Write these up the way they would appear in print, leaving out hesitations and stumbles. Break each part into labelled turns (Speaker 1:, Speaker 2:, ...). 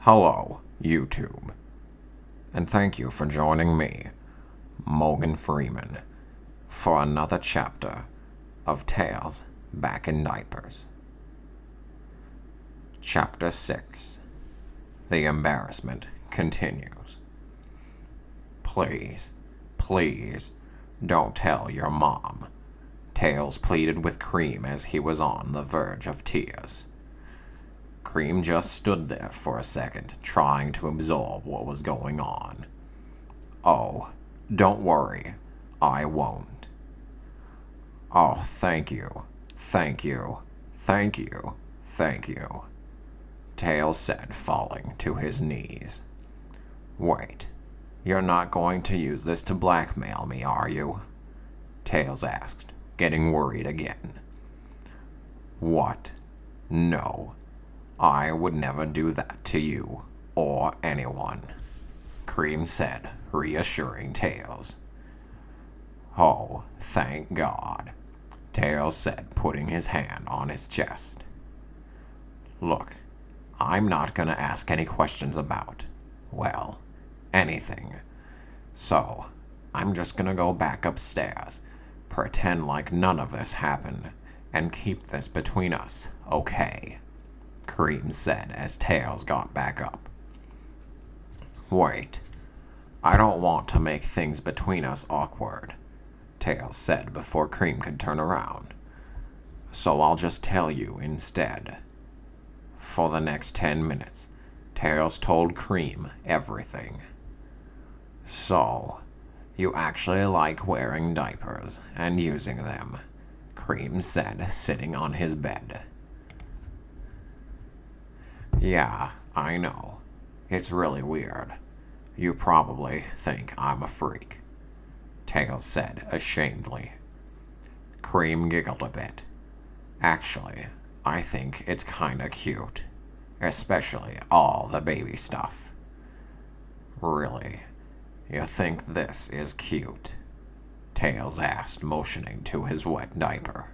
Speaker 1: Hello, YouTube, and thank you for joining me, Morgan Freeman, for another chapter of Tales Back in Diapers. Chapter 6. The embarrassment continues. Please, please, don't tell your mom, Tails pleaded with Cream as he was on the verge of tears. Cream just stood there for a second, trying to absorb what was going on. Oh, don't worry, I won't. Oh, thank you, thank you, thank you, thank you, Tails said, falling to his knees. Wait, you're not going to use this to blackmail me, are you? Tails asked, getting worried again. What? No. I would never do that to you, or anyone, Cream said, reassuring Tails. Oh, thank God, Tails said, putting his hand on his chest. Look, I'm not gonna ask any questions about, well, anything. So, I'm just gonna go back upstairs, pretend like none of this happened, and keep this between us, okay? Cream said as Tails got back up. Wait, I don't want to make things between us awkward, Tails said before Cream could turn around. So I'll just tell you instead. For the next 10 minutes, Tails told Cream everything. So, you actually like wearing diapers and using them, Cream said, sitting on his bed. Yeah, I know. It's really weird. You probably think I'm a freak, Tails said ashamedly. Cream giggled a bit. Actually, I think it's kinda cute. Especially all the baby stuff. Really? You think this is cute? Tails asked, motioning to his wet diaper.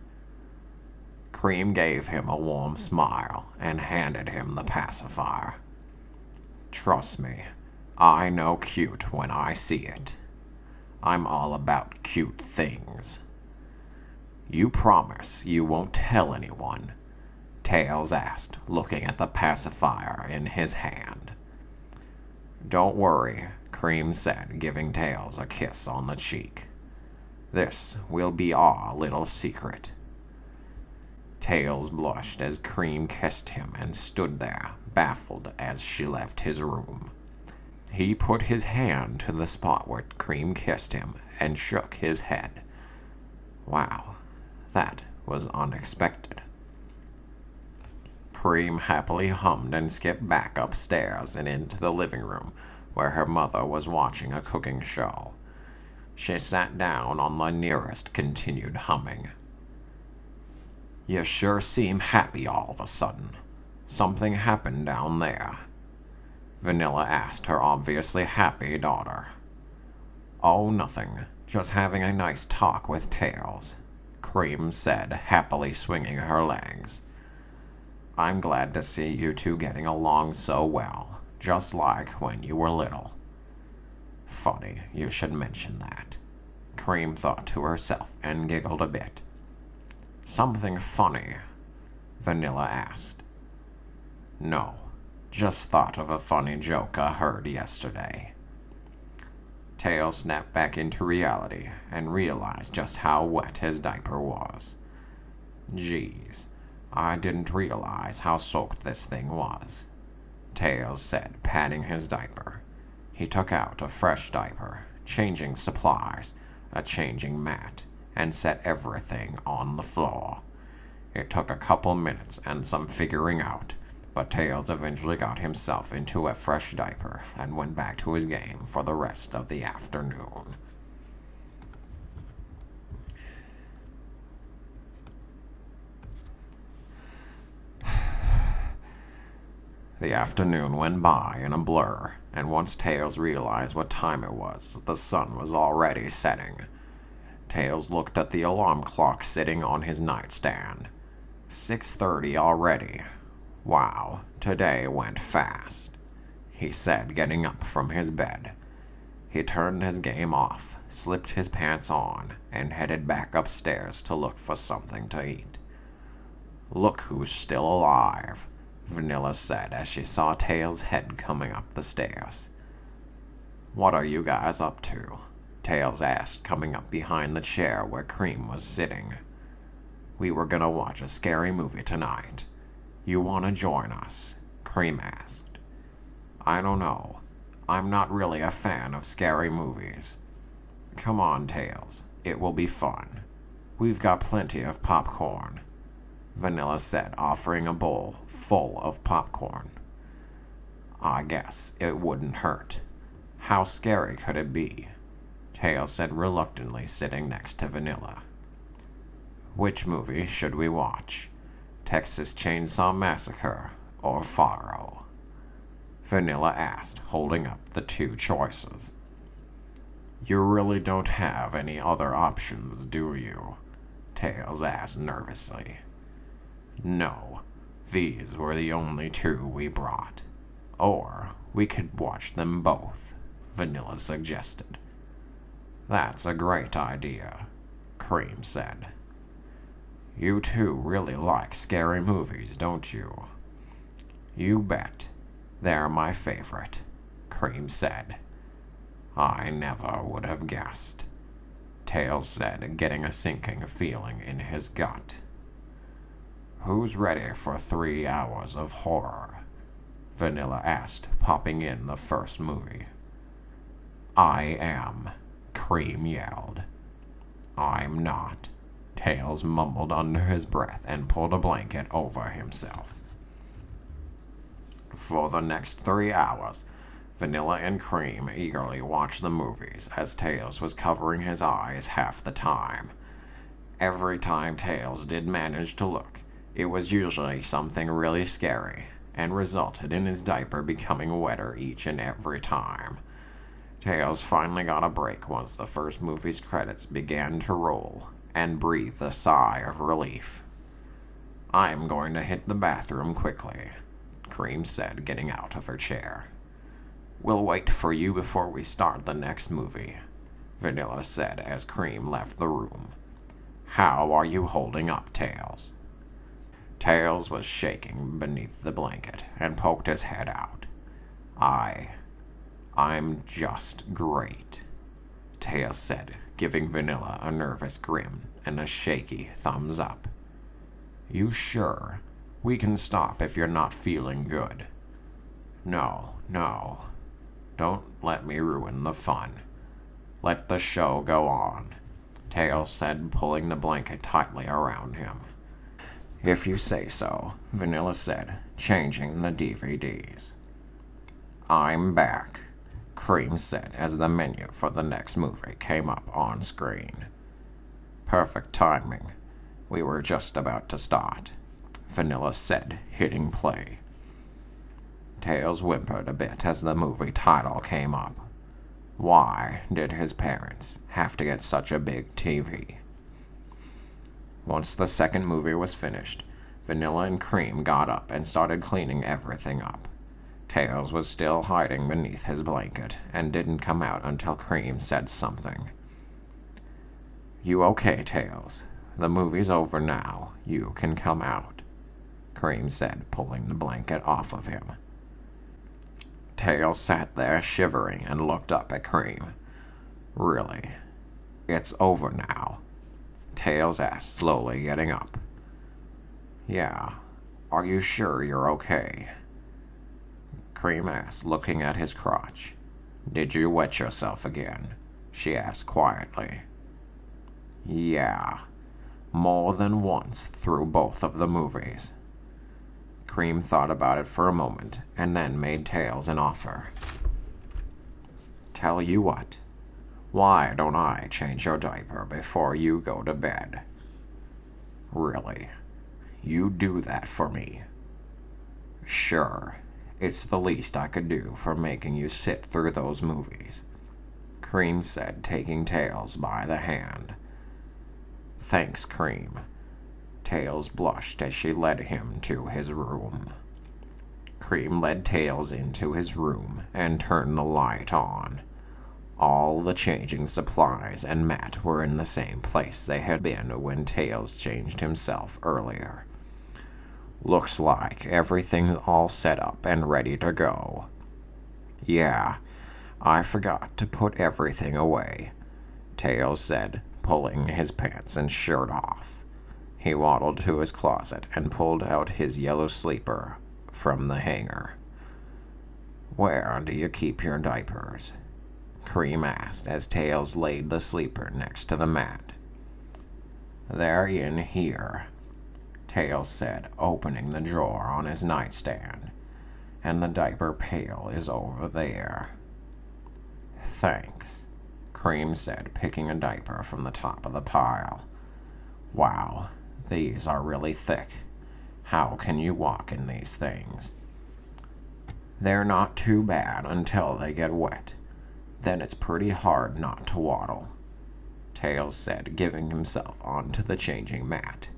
Speaker 1: Cream gave him a warm smile and handed him the pacifier. Trust me, I know cute when I see it. I'm all about cute things. You promise you won't tell anyone? Tails asked, looking at the pacifier in his hand. Don't worry, Cream said, giving Tails a kiss on the cheek. This will be our little secret. Tails blushed as Cream kissed him and stood there, baffled as she left his room. He put his hand to the spot where Cream kissed him and shook his head. Wow, that was unexpected. Cream happily hummed and skipped back upstairs and into the living room, where her mother was watching a cooking show. She sat down on the nearest continued humming. You sure seem happy all of a sudden. Something happened down there? Vanilla asked her obviously happy daughter. Oh, nothing. Just having a nice talk with Tails, Cream said, happily swinging her legs. I'm glad to see you two getting along so well, just like when you were little. Funny you should mention that, Cream thought to herself and giggled a bit. Something funny? Vanilla asked. No, just thought of a funny joke I heard yesterday. Tails snapped back into reality and realized just how wet his diaper was. Geez, I didn't realize how soaked this thing was, Tails said, patting his diaper. He took out a fresh diaper, changing supplies, a changing mat, and set everything on the floor. It took a couple minutes and some figuring out, but Tails eventually got himself into a fresh diaper and went back to his game for the rest of the afternoon. The afternoon went by in a blur, and once Tails realized what time it was, the sun was already setting. Tails looked at the alarm clock sitting on his nightstand. 6:30 already. Wow, today went fast. he said, getting up from his bed. He turned his game off, slipped his pants on, and headed back upstairs to look for something to eat. "Look who's still alive," Vanilla said as she saw Tails' head coming up the stairs. "What are you guys up to?" Tails asked, coming up behind the chair where Cream was sitting. "We were gonna watch a scary movie tonight. You want to join us?" Cream asked. "I don't know. I'm not really a fan of scary movies." "Come on, Tails. It will be fun. We've got plenty of popcorn," Vanilla said, offering a bowl full of popcorn. "I guess it wouldn't hurt. How scary could it be?" Tails said reluctantly, sitting next to Vanilla. "Which movie should we watch? Texas Chainsaw Massacre or Faro?" Vanilla asked, holding up the two choices. "You really don't have any other options, do you?" Tails asked nervously. "No, these were the only two we brought. Or we could watch them both," Vanilla suggested. "That's a great idea," Cream said. "You two really like scary movies, don't you?" "You bet. They're my favorite," Cream said. "I never would have guessed," Tails said, getting a sinking feeling in his gut. "Who's ready for 3 hours of horror?" Vanilla asked, popping in the first movie. "I am," Cream yelled. "I'm not," Tails mumbled under his breath and pulled a blanket over himself. For the next 3 hours, Vanilla and Cream eagerly watched the movies as Tails was covering his eyes half the time. Every time Tails did manage to look, it was usually something really scary, and resulted in his diaper becoming wetter each and every time. Tails finally got a break once the first movie's credits began to roll, and breathed a sigh of relief. "I'm going to hit the bathroom quickly," Cream said, getting out of her chair. "We'll wait for you before we start the next movie," Vanilla said as Cream left the room. "How are you holding up, Tails?" Tails was shaking beneath the blanket and poked his head out. I'm just great," Tails said, giving Vanilla a nervous grin and a shaky thumbs up. "You sure? We can stop if you're not feeling good." No. Don't let me ruin the fun. Let the show go on," Tails said, pulling the blanket tightly around him. "If you say so," Vanilla said, changing the DVDs. "I'm back," Cream said as the menu for the next movie came up on screen. "Perfect timing. We were just about to start," Vanilla said, hitting play. Tails whimpered a bit as the movie title came up. Why did his parents have to get such a big TV? Once the second movie was finished, Vanilla and Cream got up and started cleaning everything up. Tails was still hiding beneath his blanket and didn't come out until Cream said something. "You okay, Tails? The movie's over now. You can come out," Cream said, pulling the blanket off of him. Tails sat there shivering and looked up at Cream. "Really? It's over now?" Tails asked, slowly getting up. "Yeah. Are you sure you're okay?" Cream asked, looking at his crotch. "Did you wet yourself again?" she asked quietly. "Yeah. More than once through both of the movies." Cream thought about it for a moment, and then made Tails an offer. "Tell you what. Why don't I change your diaper before you go to bed?" "Really? You do that for me?" "Sure. It's the least I could do for making you sit through those movies," Cream said, taking Tails by the hand. "Thanks, Cream." Tails blushed as she led him to his room. Cream led Tails into his room and turned the light on. All the changing supplies and mat were in the same place they had been when Tails changed himself earlier. Looks like everything's all set up and ready to go. Yeah, I forgot to put everything away, Tails said, pulling his pants and shirt off. He waddled to his closet and pulled out his yellow sleeper from the hanger. Where do you keep your diapers? Cream asked as Tails laid the sleeper next to the mat. They're in here, Tails said, opening the drawer on his nightstand. And the diaper pail is over there. Thanks, Cream said, picking a diaper from the top of the pile. Wow, these are really thick. How can you walk in these things? They're not too bad until they get wet. Then it's pretty hard not to waddle, Tails said, giving himself onto the changing mat.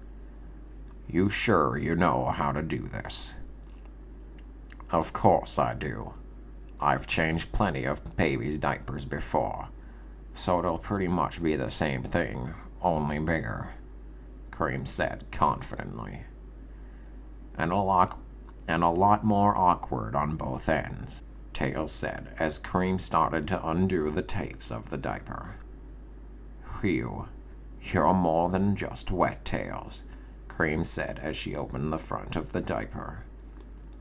Speaker 1: You sure you know how to do this? Of course I do. I've changed plenty of babies' diapers before, so it'll pretty much be the same thing, only bigger, Cream said confidently. And a lot more awkward on both ends, Tails said as Cream started to undo the tapes of the diaper. Phew, you're more than just wet, Tails, Cream said as she opened the front of the diaper.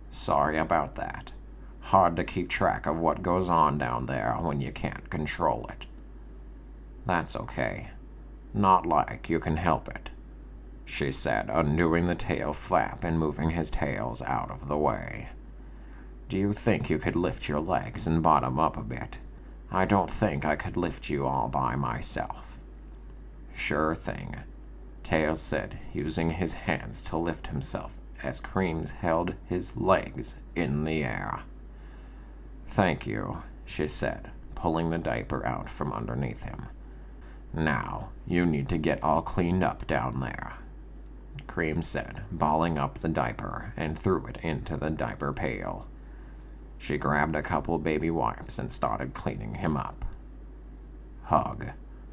Speaker 1: Sorry about that. Hard to keep track of what goes on down there when you can't control it. That's okay. Not like you can help it, she said, undoing the tail flap and moving his tails out of the way. Do you think you could lift your legs and bottom up a bit? I don't think I could lift you all by myself. Sure thing, Tails said, using his hands to lift himself as Cream held his legs in the air. Thank you, she said, pulling the diaper out from underneath him. Now, you need to get all cleaned up down there, Cream said, balling up the diaper and threw it into the diaper pail. She grabbed a couple baby wipes and started cleaning him up. Hug.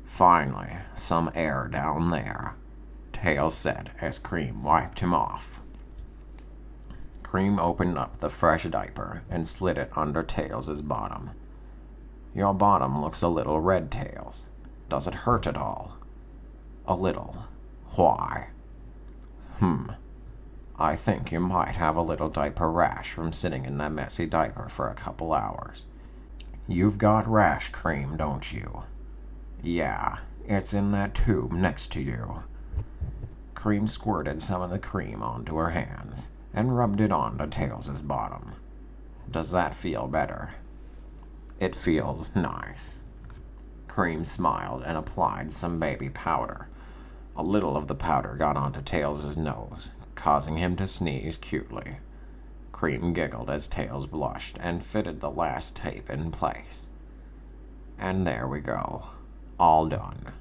Speaker 1: Finally, some air down there, Tails said as Cream wiped him off. Cream opened up the fresh diaper and slid it under Tails' bottom. Your bottom looks a little red, Tails. Does it hurt at all? A little. Why? I think you might have a little diaper rash from sitting in that messy diaper for a couple hours. You've got rash cream, don't you? Yeah, it's in that tube next to you. Cream squirted some of the cream onto her hands and rubbed it onto Tails' bottom. Does that feel better? It feels nice. Cream smiled and applied some baby powder. A little of the powder got onto Tails' nose, causing him to sneeze cutely. Cream giggled as Tails blushed and fitted the last tape in place. And there we go. All done.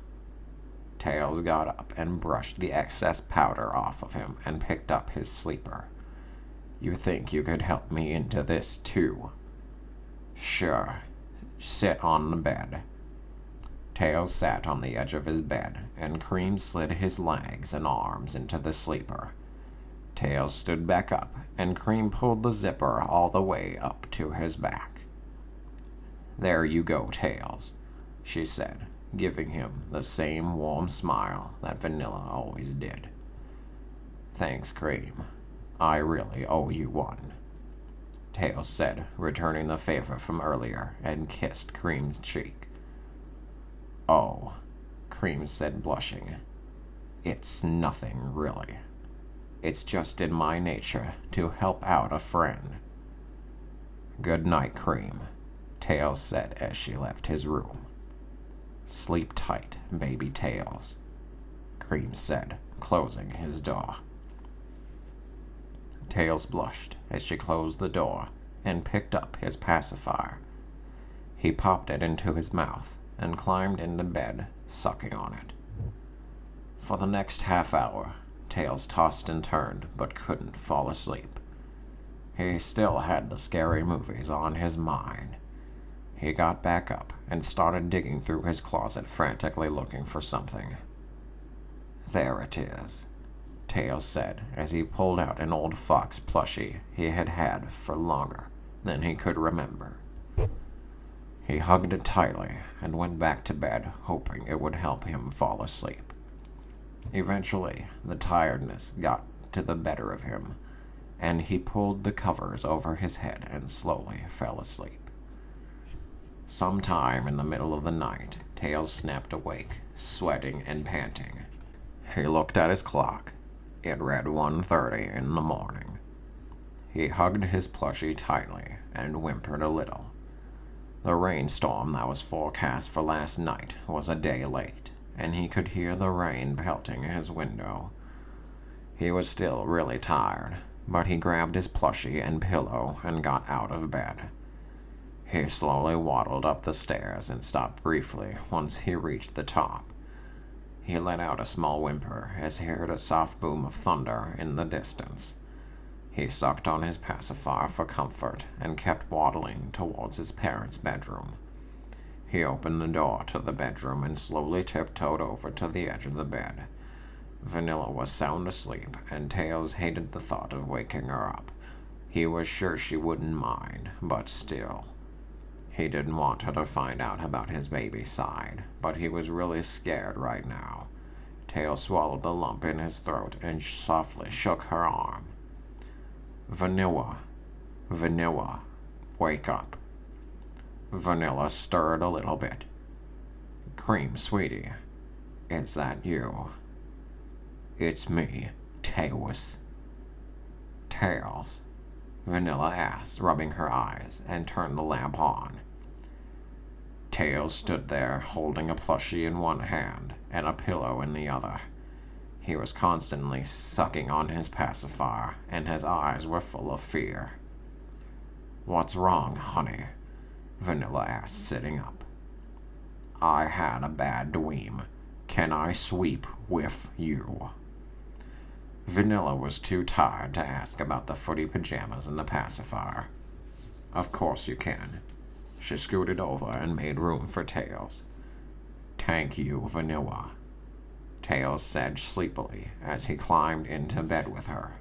Speaker 1: Tails got up and brushed the excess powder off of him and picked up his sleeper. You think you could help me into this, too? Sure. Sit on the bed. Tails sat on the edge of his bed, and Cream slid his legs and arms into the sleeper. Tails stood back up, and Cream pulled the zipper all the way up to his back. There you go, Tails, she said, giving him the same warm smile that Vanilla always did. Thanks, Cream. I really owe you one, Tails said, returning the favor from earlier, and kissed Cream's cheek. Oh, Cream said, blushing. It's nothing, really. It's just in my nature to help out a friend. Good night, Cream, Tails said as she left his room. Sleep tight, baby Tails, Cream said, closing his door. Tails blushed as she closed the door and picked up his pacifier. He popped it into his mouth and climbed into bed, sucking on it. For the next half hour, Tails tossed and turned but couldn't fall asleep. He still had the scary movies on his mind. He got back up and started digging through his closet, frantically looking for something. "There it is," Tails said as he pulled out an old fox plushie he had had for longer than he could remember. He hugged it tightly and went back to bed, hoping it would help him fall asleep. Eventually, the tiredness got to the better of him, and he pulled the covers over his head and slowly fell asleep. Sometime in the middle of the night, Tails snapped awake, sweating and panting. He looked at his clock. It read 1:30 in the morning. He hugged his plushie tightly and whimpered a little. The rainstorm that was forecast for last night was a day late, and he could hear the rain pelting his window. He was still really tired, but he grabbed his plushie and pillow and got out of bed. He slowly waddled up the stairs and stopped briefly once he reached the top. He let out a small whimper as he heard a soft boom of thunder in the distance. He sucked on his pacifier for comfort and kept waddling towards his parents' bedroom. He opened the door to the bedroom and slowly tiptoed over to the edge of the bed. Vanilla was sound asleep, and Tails hated the thought of waking her up. He was sure she wouldn't mind, but still. He didn't want her to find out about his baby's side, but he was really scared right now. Tails swallowed the lump in his throat and softly shook her arm. "Vanilla, Vanilla, wake up." Vanilla stirred a little bit. "Cream, sweetie, is that you?" "It's me, Tails." "Tails?" Vanilla asked, rubbing her eyes, and turned the lamp on. Tails stood there, holding a plushie in one hand and a pillow in the other. He was constantly sucking on his pacifier, and his eyes were full of fear. "What's wrong, honey?" Vanilla asked, sitting up. "I had a bad dream. Can I sleep with you?" Vanilla was too tired to ask about the footy pajamas and the pacifier. "Of course you can." She scooted over and made room for Tails. "Thank you, Vanilla," Tails said sleepily as he climbed into bed with her.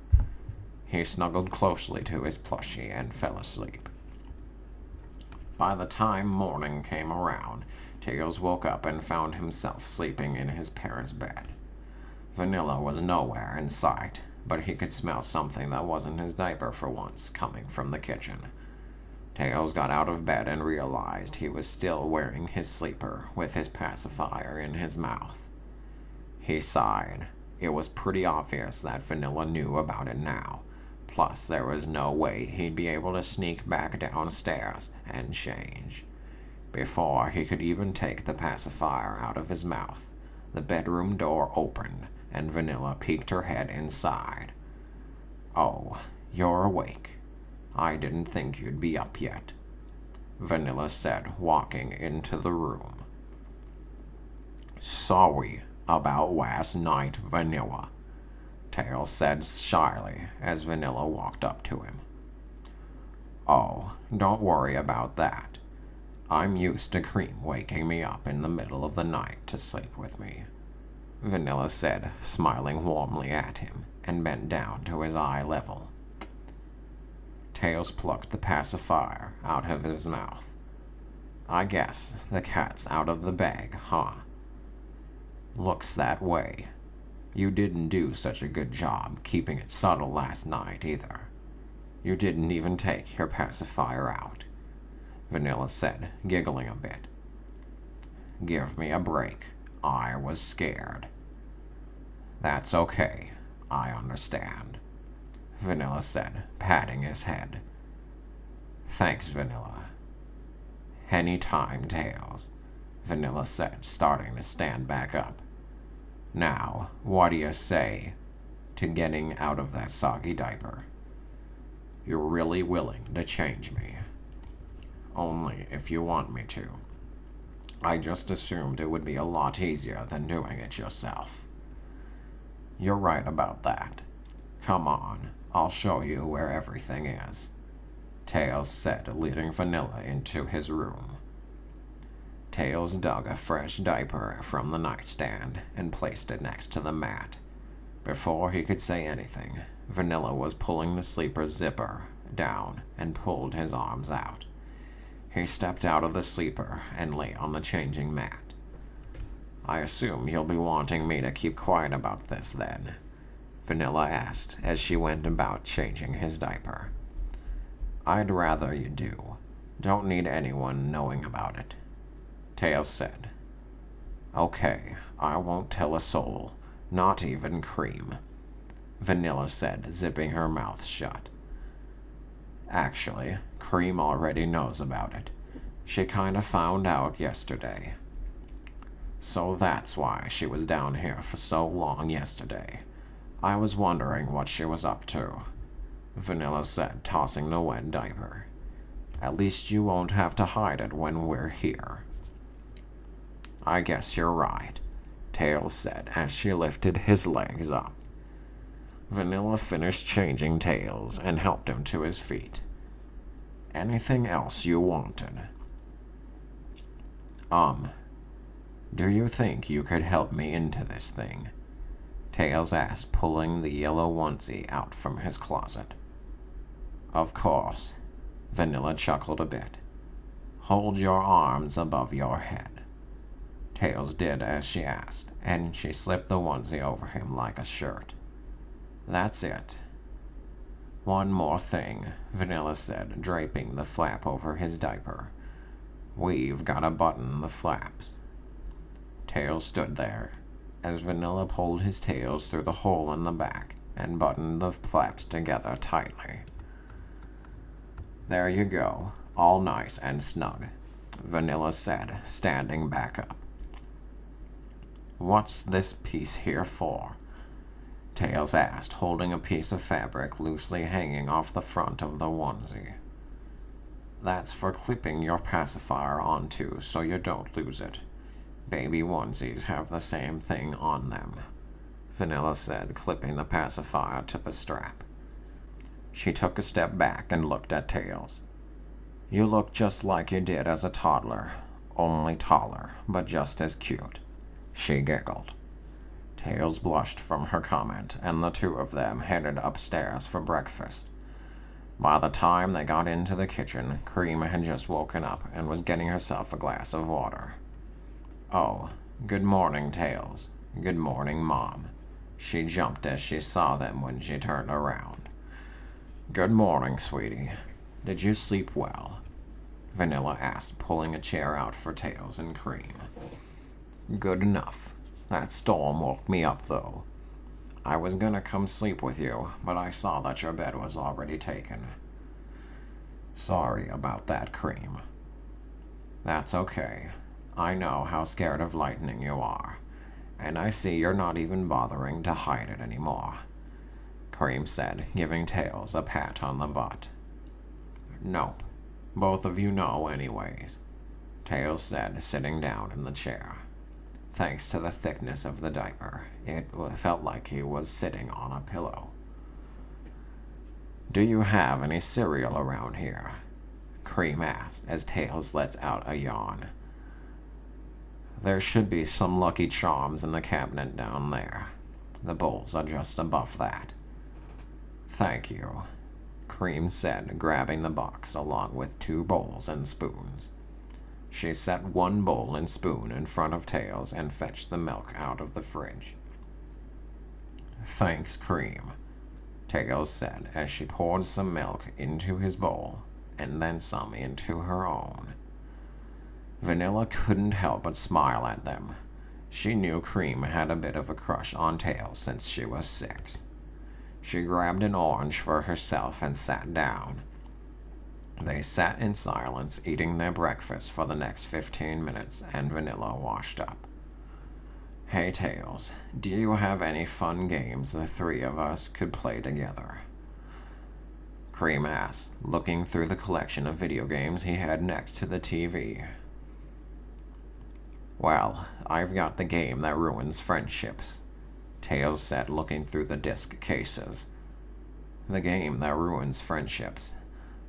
Speaker 1: He snuggled closely to his plushie and fell asleep. By the time morning came around, Tails woke up and found himself sleeping in his parents' bed. Vanilla was nowhere in sight, but he could smell something that wasn't his diaper for once coming from the kitchen. Tails got out of bed and realized he was still wearing his sleeper with his pacifier in his mouth. He sighed. It was pretty obvious that Vanilla knew about it now. Plus, there was no way he'd be able to sneak back downstairs and change. Before he could even take the pacifier out of his mouth, the bedroom door opened, and Vanilla peeked her head inside. "Oh, you're awake. I didn't think you'd be up yet," Vanilla said, walking into the room. "Sorry about last night, Vanilla," Tails said shyly as Vanilla walked up to him. "Oh, don't worry about that. I'm used to Cream waking me up in the middle of the night to sleep with me," Vanilla said, smiling warmly at him, and bent down to his eye level. Tails plucked the pacifier out of his mouth. "I guess the cat's out of the bag, huh?" "Looks that way. You didn't do such a good job keeping it subtle last night, either. You didn't even take your pacifier out," Vanilla said, giggling a bit. "Give me a break. I was scared." "That's okay. I understand," Vanilla said, patting his head. "Thanks, Vanilla." "Any time, Tails," Vanilla said, starting to stand back up. "Now, what do you say to getting out of that soggy diaper? You're really willing to change me?" "Only if you want me to. I just assumed it would be a lot easier than doing it yourself." "You're right about that. Come on, I'll show you where everything is." Tails said, leading Vanilla into his room. Tails dug a fresh diaper from the nightstand and placed it next to the mat. Before he could say anything, Vanilla was pulling the sleeper's zipper down and pulled his arms out. He stepped out of the sleeper and lay on the changing mat. "I assume you'll be wanting me to keep quiet about this, then?" Vanilla asked as she went about changing his diaper. "I'd rather you do. Don't need anyone knowing about it," Tails said. "Okay, I won't tell a soul, not even Cream," Vanilla said, zipping her mouth shut. "Actually, Cream already knows about it. She kinda found out yesterday. So that's why she was down here for so long yesterday. I was wondering what she was up to," Vanilla said, tossing the wet diaper. "At least you won't have to hide it when we're here." "I guess you're right," Tails said as she lifted his legs up. Vanilla finished changing Tails and helped him to his feet. "Anything else you wanted?" Do you think you could help me into this thing?" Tails asked, pulling the yellow onesie out from his closet. "Of course," Vanilla chuckled a bit. "Hold your arms above your head." Tails did as she asked, and she slipped the onesie over him like a shirt. "That's it." "One more thing," Vanilla said, draping the flap over his diaper. "We've got to button the flaps." Tails stood there as Vanilla pulled his tails through the hole in the back and buttoned the flaps together tightly. "There you go, all nice and snug," Vanilla said, standing back up. "What's this piece here for?" Tails asked, holding a piece of fabric loosely hanging off the front of the onesie. "That's for clipping your pacifier onto so you don't lose it. Baby onesies have the same thing on them," Vanilla said, clipping the pacifier to the strap. She took a step back and looked at Tails. "You look just like you did as a toddler, only taller, but just as cute," she giggled. Tails blushed from her comment, and the two of them headed upstairs for breakfast. By the time they got into the kitchen, Cream had just woken up and was getting herself a glass of water. "Oh, good morning, Tails. Good morning, Mom." She jumped as she saw them when she turned around. "Good morning, sweetie. Did you sleep well?" Vanilla asked, pulling a chair out for Tails and Cream. "Good enough. That storm woke me up, though. I was gonna come sleep with you, but I saw that your bed was already taken." "Sorry about that, Cream." "That's okay. I know how scared of lightning you are, and I see you're not even bothering to hide it anymore," Cream said, giving Tails a pat on the butt. "Nope. Both of you know anyways," Tails said, sitting down in the chair. Thanks to the thickness of the diaper, it felt like he was sitting on a pillow. "Do you have any cereal around here?" Cream asked as Tails let out a yawn. "There should be some Lucky Charms in the cabinet down there. The bowls are just above that." "Thank you," Cream said, grabbing the box along with 2 bowls and spoons. She set 1 bowl and spoon in front of Tails and fetched the milk out of the fridge. "Thanks, Cream," Tails said as she poured some milk into his bowl and then some into her own. Vanilla couldn't help but smile at them. She knew Cream had a bit of a crush on Tails since she was 6. She grabbed an orange for herself and sat down. They sat in silence, eating their breakfast for the next 15 minutes, and Vanilla washed up. "Hey, Tails, do you have any fun games the 3 of us could play together?" Cream asked, looking through the collection of video games he had next to the TV. "Well, I've got the game that ruins friendships," Tails said, looking through the disc cases. "The game that ruins friendships.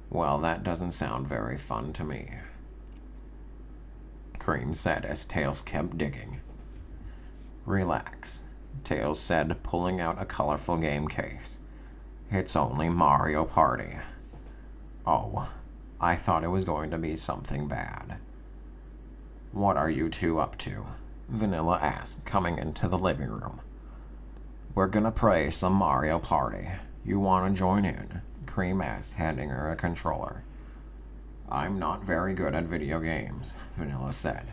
Speaker 1: Well, that doesn't sound very fun to me, Cream said as Tails kept digging. Relax, Tails said, pulling out a colorful game case. It's only Mario Party. Oh, I thought it was going to be something bad. What are you two up to? Vanilla asked, coming into the living room. We're gonna play some Mario Party. You wanna join in? Cream asked, handing her a controller. I'm not very good at video games, Vanilla said.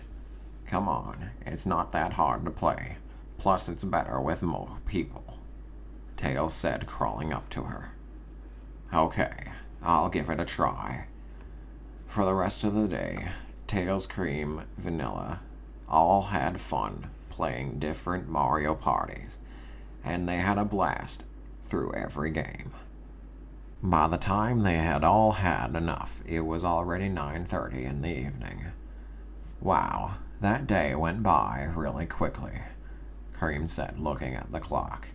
Speaker 1: Come on, it's not that hard to play. Plus, it's better with more people, Tails said, crawling up to her. Okay, I'll give it a try. For the rest of the day, Tails, Cream, Vanilla all had fun playing different Mario parties, and they had a blast through every game. By the time they had all had enough, it was already 9:30 in the evening. Wow, that day went by really quickly, Cream said, looking at the clock.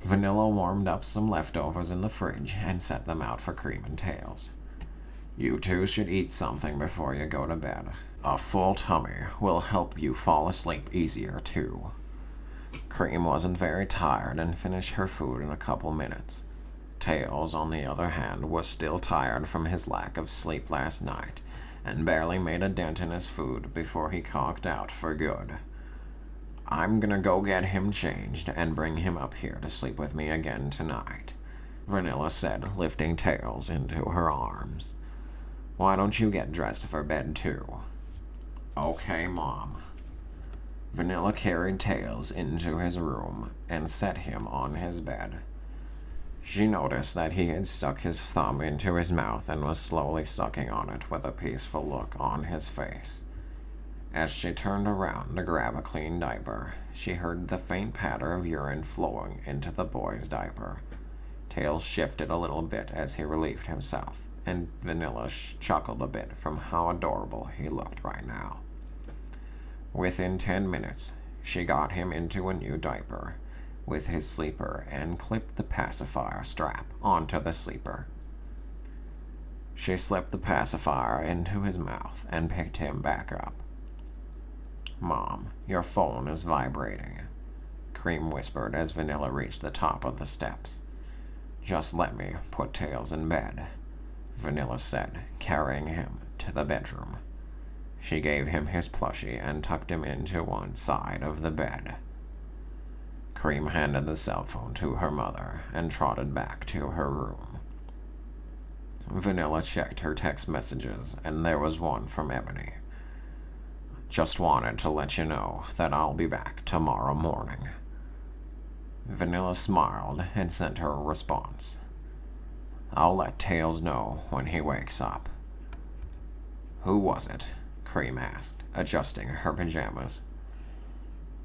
Speaker 1: Vanilla warmed up some leftovers in the fridge and set them out for Cream and Tails. You two should eat something before you go to bed. A full tummy will help you fall asleep easier, too. Cream wasn't very tired and finished her food in a couple minutes. Tails, on the other hand, was still tired from his lack of sleep last night and barely made a dent in his food before he conked out for good. I'm gonna go get him changed and bring him up here to sleep with me again tonight, Vanilla said, lifting Tails into her arms. Why don't you get dressed for bed, too? Okay, Mom. Vanilla carried Tails into his room and set him on his bed. She noticed that he had stuck his thumb into his mouth and was slowly sucking on it with a peaceful look on his face. As she turned around to grab a clean diaper, she heard the faint patter of urine flowing into the boy's diaper. Tails shifted a little bit as he relieved himself, and Vanilla chuckled a bit from how adorable he looked right now. Within 10 minutes, she got him into a new diaper with his sleeper and clipped the pacifier strap onto the sleeper. She slipped the pacifier into his mouth and picked him back up. Mom, your phone is vibrating, Cream whispered as Vanilla reached the top of the steps. Just let me put Tails in bed, Vanilla said, carrying him to the bedroom. She gave him his plushie and tucked him into one side of the bed. Cream handed the cell phone to her mother and trotted back to her room. Vanilla checked her text messages, and there was one from Ebony. Just wanted to let you know that I'll be back tomorrow morning. Vanilla smiled and sent her a response. I'll let Tails know when he wakes up. Who was it? Cream asked, adjusting her pajamas.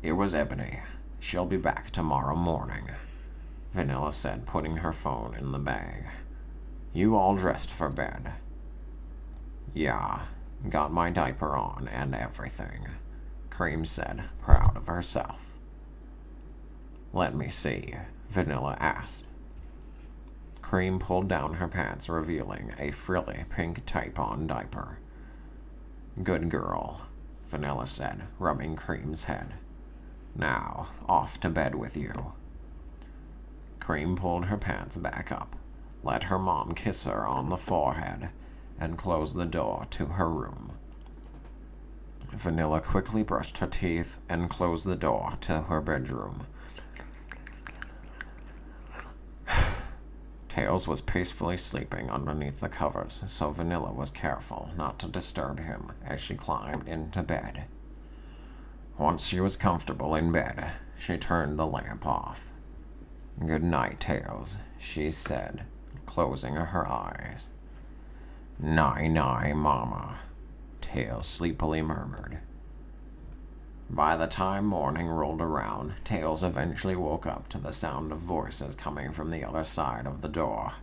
Speaker 1: It was Ebony. She'll be back tomorrow morning, Vanilla said, putting her phone in the bag. You all dressed for bed? Yeah, got my diaper on and everything, Cream said, proud of herself. Let me see, Vanilla asked. Cream pulled down her pants, revealing a frilly pink type-on diaper. Good girl, Vanilla said, rubbing Cream's head. Now, off to bed with you. Cream pulled her pants back up, let her mom kiss her on the forehead, and closed the door to her room. Vanilla quickly brushed her teeth and closed the door to her bedroom. Tails was peacefully sleeping underneath the covers, so Vanilla was careful not to disturb him as she climbed into bed. Once she was comfortable in bed, she turned the lamp off. Good night, Tails, she said, closing her eyes. Night-night, Mama, Tails sleepily murmured. By the time morning rolled around, Tails eventually woke up to the sound of voices coming from the other side of the door.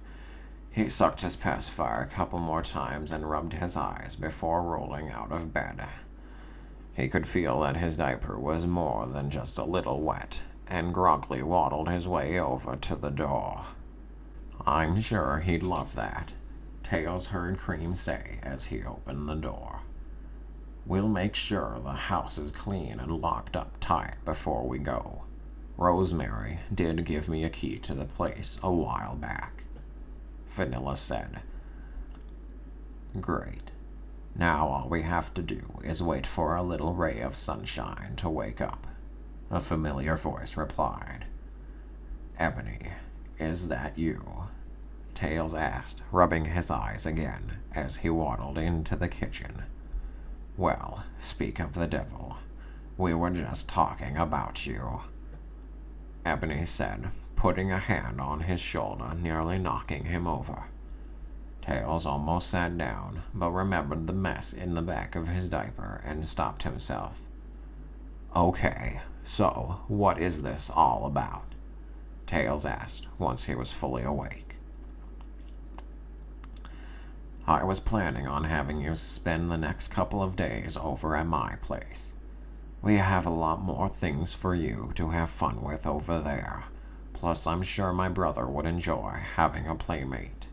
Speaker 1: He sucked his pacifier a couple more times and rubbed his eyes before rolling out of bed. He could feel that his diaper was more than just a little wet, and groggily waddled his way over to the door. I'm sure he'd love that, Tails heard Cream say as he opened the door. "We'll make sure the house is clean and locked up tight before we go. Rosemary did give me a key to the place a while back," Vanilla said. "Great. Now all we have to do is wait for a little ray of sunshine to wake up," a familiar voice replied. "Ebony, is that you?" Tails asked, rubbing his eyes again as he waddled into the kitchen. "Well, speak of the devil. We were just talking about you," Ebony said, putting a hand on his shoulder, nearly knocking him over. Tails almost sat down, but remembered the mess in the back of his diaper and stopped himself. "Okay, so what is this all about?" Tails asked once he was fully awake. "I was planning on having you spend the next couple of days over at my place. We have a lot more things for you to have fun with over there. Plus, I'm sure my brother would enjoy having a playmate,"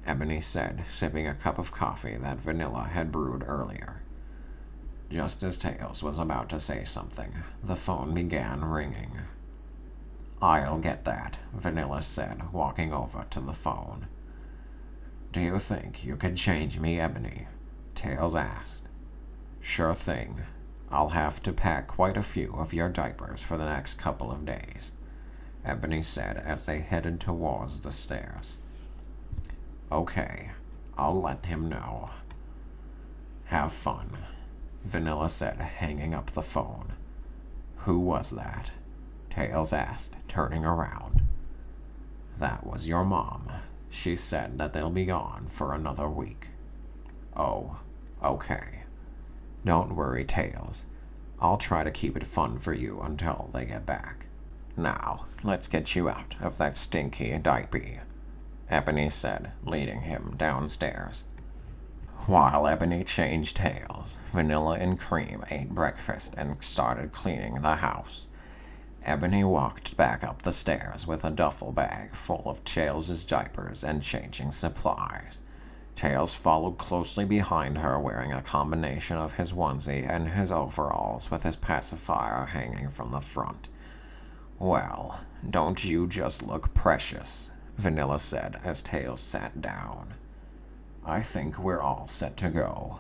Speaker 1: Ebony said, sipping a cup of coffee that Vanilla had brewed earlier. Just as Tails was about to say something, the phone began ringing. "I'll get that," Vanilla said, walking over to the phone. "Do you think you could change me, Ebony?" Tails asked. "Sure thing. I'll have to pack quite a few of your diapers for the next couple of days," Ebony said as they headed towards the stairs. "Okay, I'll let him know. Have fun," Vanilla said, hanging up the phone. "Who was that?" Tails asked, turning around. "That was your mom. She said that they'll be gone for another week." "Oh, okay. Don't worry, Tails. I'll try to keep it fun for you until they get back. Now, let's get you out of that stinky diaper," Ebony said, leading him downstairs. While Ebony changed Tails, Vanilla and Cream ate breakfast and started cleaning the house. Ebony walked back up the stairs with a duffel bag full of Tails' diapers and changing supplies. Tails followed closely behind her, wearing a combination of his onesie and his overalls with his pacifier hanging from the front. "Well, don't you just look precious," Vanilla said as Tails sat down. "I think we're all set to go.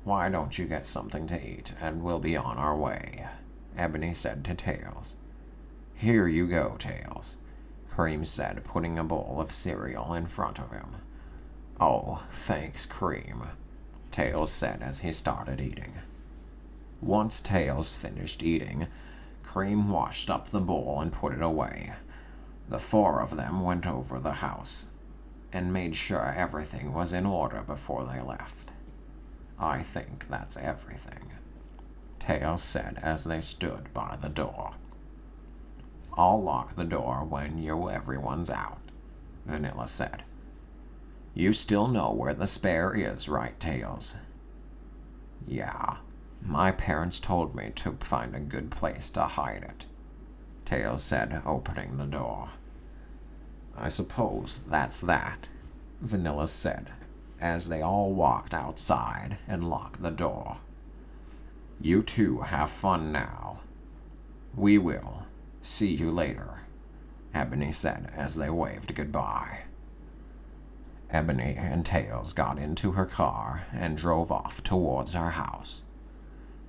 Speaker 1: Why don't you get something to eat, and we'll be on our way," Ebony said to Tails. "Here you go, Tails," Cream said, putting a bowl of cereal in front of him. "Oh, thanks, Cream," Tails said as he started eating. Once Tails finished eating, Cream washed up the bowl and put it away. The four of them went over the house and made sure everything was in order before they left. "I think that's everything," Tails said as they stood by the door. "I'll lock the door when everyone's out," Vanilla said. "You still know where the spare is, right, Tails?" "Yeah, my parents told me to find a good place to hide it," Tails said, opening the door. "I suppose that's that," Vanilla said, as they all walked outside and locked the door. "You two have fun now." "We will. See you later," Ebony said as they waved goodbye. Ebony and Tails got into her car and drove off towards her house.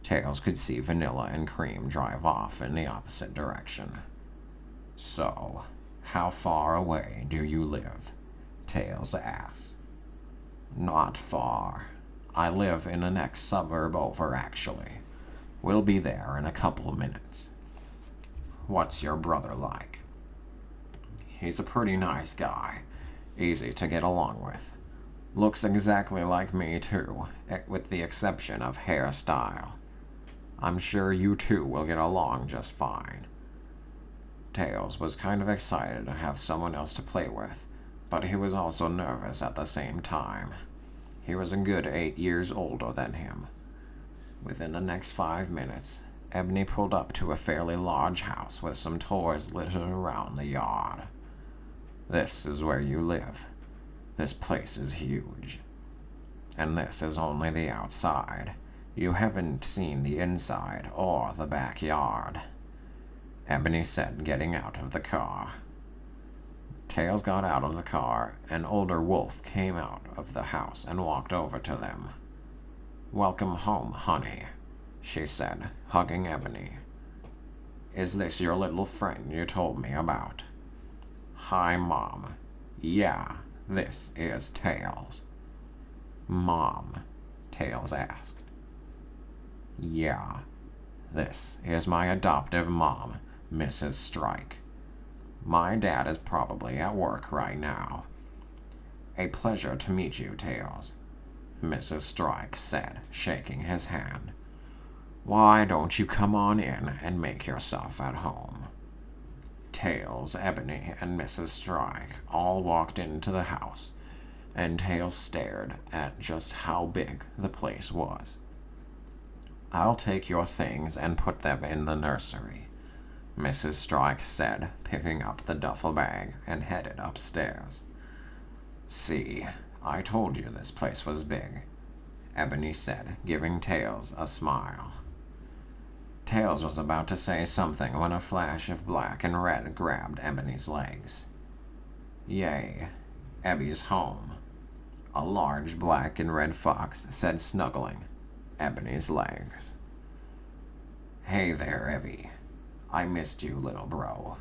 Speaker 1: Tails could see Vanilla and Cream drive off in the opposite direction. "So, how far away do you live?" Tails asked. "Not far. I live in the next suburb over, actually. We'll be there in a couple of minutes." "What's your brother like?" "He's a pretty nice guy. Easy to get along with. Looks exactly like me, too, with the exception of hairstyle. I'm sure you two will get along just fine." Tails was kind of excited to have someone else to play with, but he was also nervous at the same time. He was a good 8 years older than him. Within the next 5 minutes, Ebony pulled up to a fairly large house with some toys littered around the yard. "This is where you live?" This place is huge. And this is only the outside. You haven't seen the inside or the backyard," Ebony said, getting out of the car. Tails got out of the car. An older wolf came out of the house and walked over to them. "Welcome home, honey," she said, hugging Ebony. "Is this your little friend you told me about?" "Hi, Mom. Yeah, this is Tails." "Mom?" Tails asked. "Yeah, this is my adoptive mom, Mrs. Strike. My dad is probably at work right now." "A pleasure to meet you, Tails," Mrs. Strike said, shaking his hand. "Why don't you come on in and make yourself at home?" Tails, Ebony, and Mrs. Strike all walked into the house, and Tails stared at just how big the place was. "I'll take your things and put them in the nursery," Mrs. Strike said, picking up the duffel bag and headed upstairs. "See, I told you this place was big," Ebony said, giving Tails a smile. Tails was about to say something when a flash of black and red grabbed Ebony's legs. "Yay, Ebby's home," a large black and red fox said, snuggling Ebony's legs. "Hey there, Ebby. I missed you, little bro,"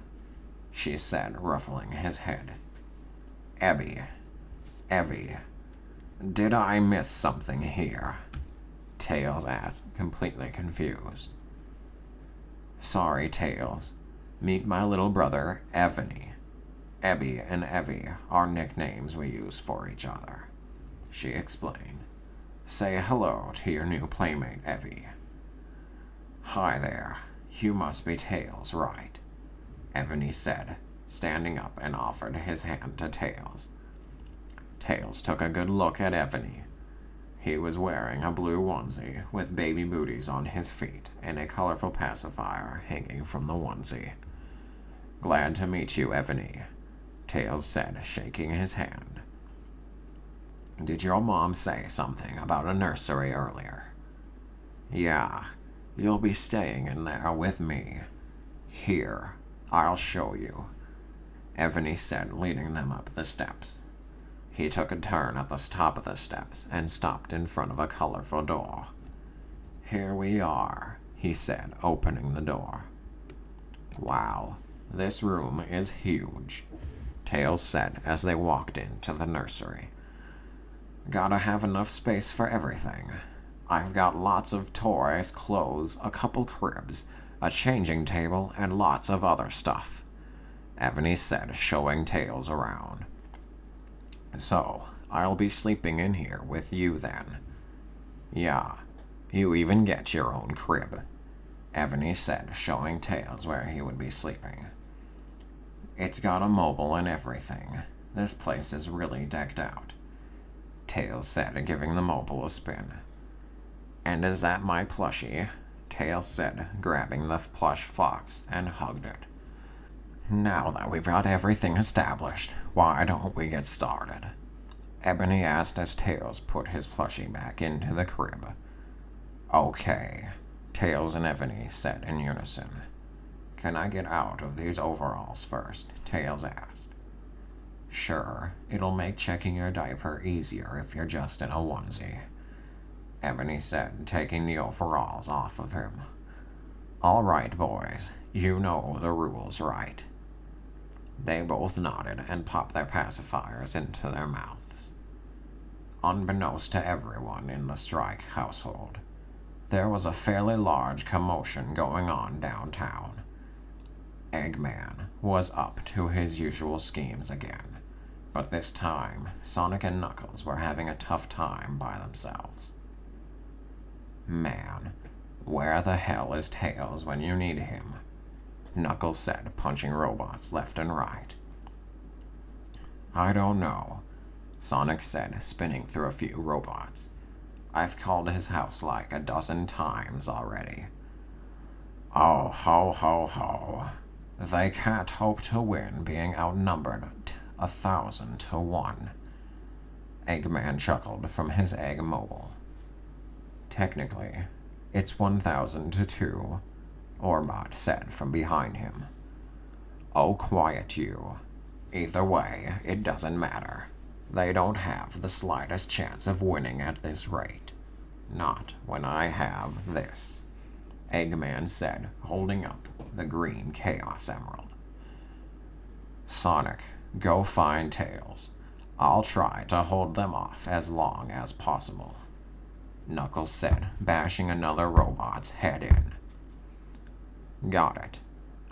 Speaker 1: she said, ruffling his head. Ebby, did I miss something here?" Tails asked, completely confused. "Sorry, Tails. Meet my little brother, Ebony. Ebby and Evie are nicknames we use for each other," she explained. "Say hello to your new playmate, Evie." "Hi there. You must be Tails, right?" Ebony said, standing up and offered his hand to Tails. Tails took a good look at Ebony. He was wearing a blue onesie with baby booties on his feet and a colorful pacifier hanging from the onesie. "Glad to meet you, Ebony," Tails said, shaking his hand. "Did your mom say something about a nursery earlier?" "Yeah, you'll be staying in there with me. Here, I'll show you," Ebony said, leading them up the steps. He took a turn at the top of the steps and stopped in front of a colorful door. "Here we are," he said, opening the door. "Wow, this room is huge," Tails said as they walked into the nursery. "Gotta have enough space for everything. I've got lots of toys, clothes, a couple cribs, a changing table, and lots of other stuff," Ebony said, showing Tails around. "So, I'll be sleeping in here with you then." "Yeah, you even get your own crib," Ebony said, showing Tails where he would be sleeping. "It's got a mobile and everything. This place is really decked out," Tails said, giving the mobile a spin. "And is that my plushie?" Tails said, grabbing the plush fox and hugged it. "Now that we've got everything established, why don't we get started?" Ebony asked as Tails put his plushie back into the crib. "Okay," Tails and Ebony said in unison. "Can I get out of these overalls first?" Tails asked. "Sure, it'll make checking your diaper easier if you're just in a onesie," Ebony said, taking the overalls off of him. "All right, boys, you know the rules, right?" They both nodded and popped their pacifiers into their mouths. Unbeknownst to everyone in the Strike household, there was a fairly large commotion going on downtown. Eggman was up to his usual schemes again, but this time Sonic and Knuckles were having a tough time by themselves. "Man, where the hell is Tails when you need him?" Knuckles said, punching robots left and right. "I don't know," Sonic said, spinning through a few robots. "I've called his house like a dozen times already." "Oh, ho, ho, ho. They can't hope to win being outnumbered 1,000 to 1. Eggman chuckled from his egg mobile. Technically, it's 1,000 to 2, Orbot said from behind him. Oh, quiet you. Either way, it doesn't matter. They don't have the slightest chance of winning at this rate. Not when I have this, Eggman said, holding up the green Chaos Emerald. Sonic, go find Tails. I'll try to hold them off as long as possible, Knuckles said, bashing another robot's head in. Got it.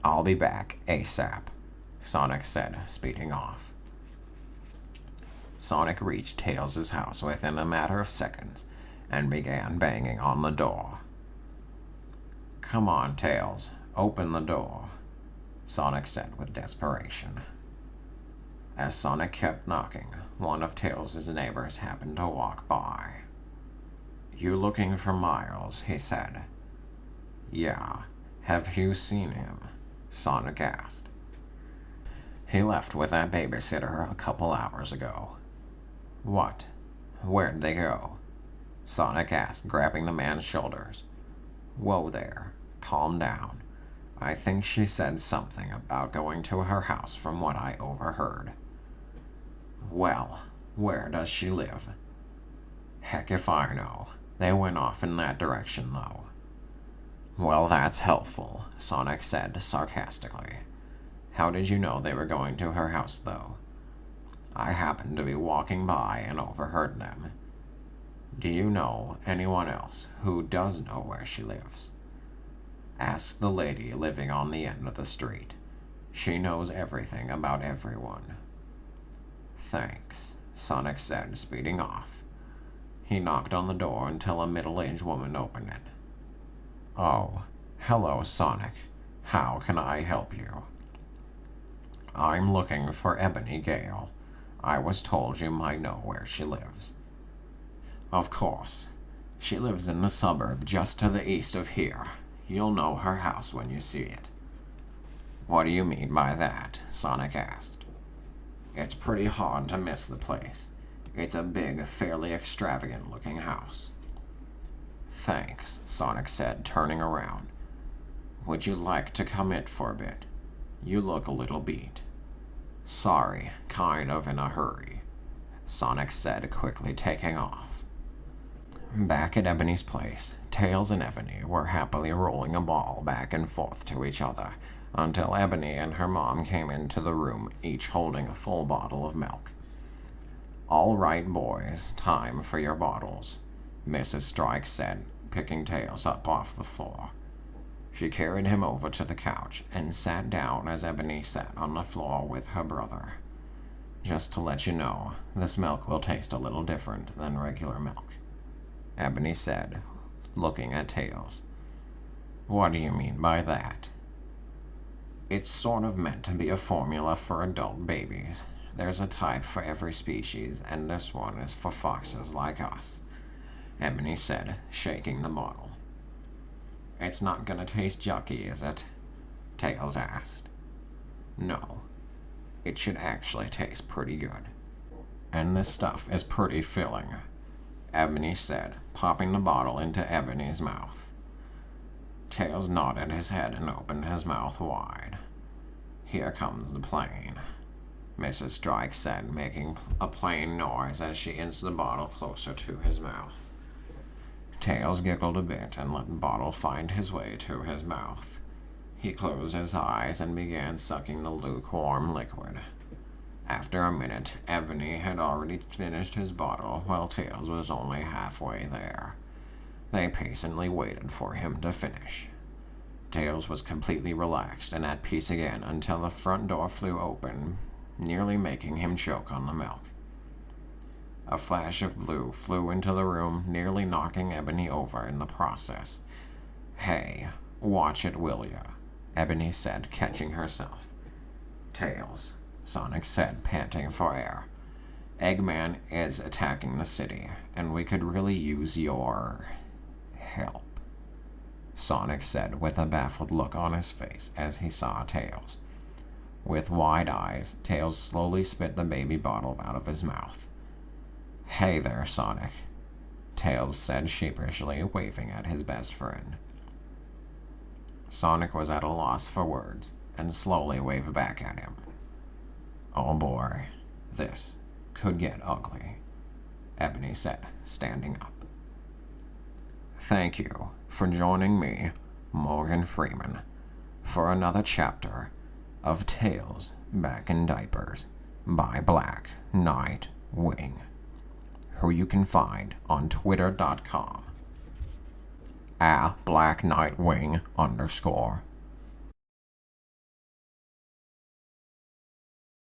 Speaker 1: I'll be back ASAP, Sonic said, speeding off. Sonic reached Tails' house within a matter of seconds and began banging on the door. Come on, Tails, open the door, Sonic said with desperation. As Sonic kept knocking, one of Tails' neighbors happened to walk by. You looking for Miles, he said. Yeah, have you seen him? Sonic asked. He left with that babysitter a couple hours ago. What? Where'd they go? Sonic asked, grabbing the man's shoulders. Whoa there, calm down. I think she said something about going to her house from what I overheard. Well, where does she live? Heck if I know. They went off in that direction, though. Well, that's helpful, Sonic said sarcastically. How did you know they were going to her house, though? I happened to be walking by and overheard them. Do you know anyone else who does know where she lives? Ask the lady living on the end of the street. She knows everything about everyone. Thanks, Sonic said, speeding off. He knocked on the door until a middle-aged woman opened it. Oh, hello, Sonic. How can I help you? I'm looking for Ebony Gale. I was told you might know where she lives. Of course. She lives in the suburb just to the east of here. You'll know her house when you see it. What do you mean by that? Sonic asked. It's pretty hard to miss the place. It's a big, fairly extravagant-looking house. Thanks, Sonic said, turning around. Would you like to come in for a bit? You look a little beat. Sorry, kind of in a hurry, Sonic said, quickly taking off. Back at Ebony's place, Tails and Ebony were happily rolling a ball back and forth to each other until Ebony and her mom came into the room, each holding a full bottle of milk. All right, boys, time for your bottles, Mrs. Strike said, picking Tails up off the floor. She carried him over to the couch and sat down as Ebony sat on the floor with her brother. Just to let you know, this milk will taste a little different than regular milk, Ebony said, looking at Tails. What do you mean by that? It's sort of meant to be a formula for adult babies. There's a type for every species, and this one is for foxes like us, Ebony said, shaking the bottle. It's not gonna taste yucky, is it? Tails asked. No. It should actually taste pretty good. And this stuff is pretty filling, Ebony said, popping the bottle into Ebony's mouth. Tails nodded his head and opened his mouth wide. Here comes the plane, Mrs. Strike said, making a plain noise as she inched the bottle closer to his mouth. Tails giggled a bit and let the bottle find his way to his mouth. He closed his eyes and began sucking the lukewarm liquid. After a minute, Ebony had already finished his bottle, while Tails was only halfway there. They patiently waited for him to finish. Tails was completely relaxed and at peace again until the front door flew open, nearly making him choke on the milk. A flash of blue flew into the room, nearly knocking Ebony over in the process. Hey, watch it, will ya? Ebony said, catching herself. Tails, Sonic said, panting for air. Eggman is attacking the city, and we could really use your help, Sonic said with a baffled look on his face as he saw Tails. With wide eyes, Tails slowly spit the baby bottle out of his mouth. "Hey there, Sonic," Tails said sheepishly, waving at his best friend. Sonic was at a loss for words and slowly waved back at him. "Oh boy, this could get ugly," Ebony said, standing up. "Thank you for joining me, Morgan Freeman, for another chapter of Tales Back in Diapers by Black Knight Wing, who you can find on twitter.com @BlackKnightWing_.